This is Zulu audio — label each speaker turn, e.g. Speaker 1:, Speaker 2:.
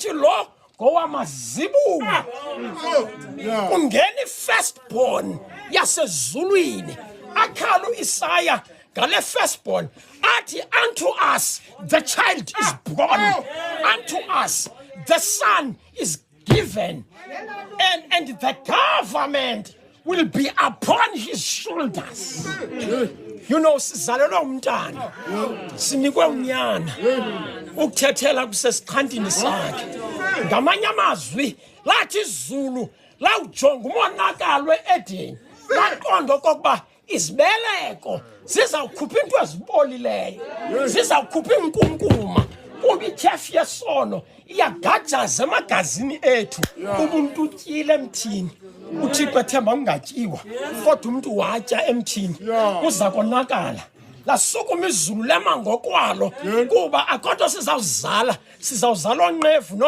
Speaker 1: lithi lo ngowamazibuko ungena i-firstborn yasezulwini akhala u-Isaya ngale firstborn athi unto us the child is born, unto us the son is given, and the government will be upon his shoulders. You know, sizalelwa umntana sinikwe unyana ukuthethela kusesiqandini sakhe. Ngamanye amazwi lathi izulu lawujonga umonakalo eEdeni laqonda okokuba izibeleko zizawukhupha into ezibolileyo, zizawukhupha inkunkuma kuba ityhefu yesono iyagajaza emagazini ethu. Umuntu utyile emthini uThixo ethemba ungatyiwa kodwa umuntu watya emthini uza konakala. Lasukuma izulu lema ngokwalo kuba akhonto sizawuzala onqevu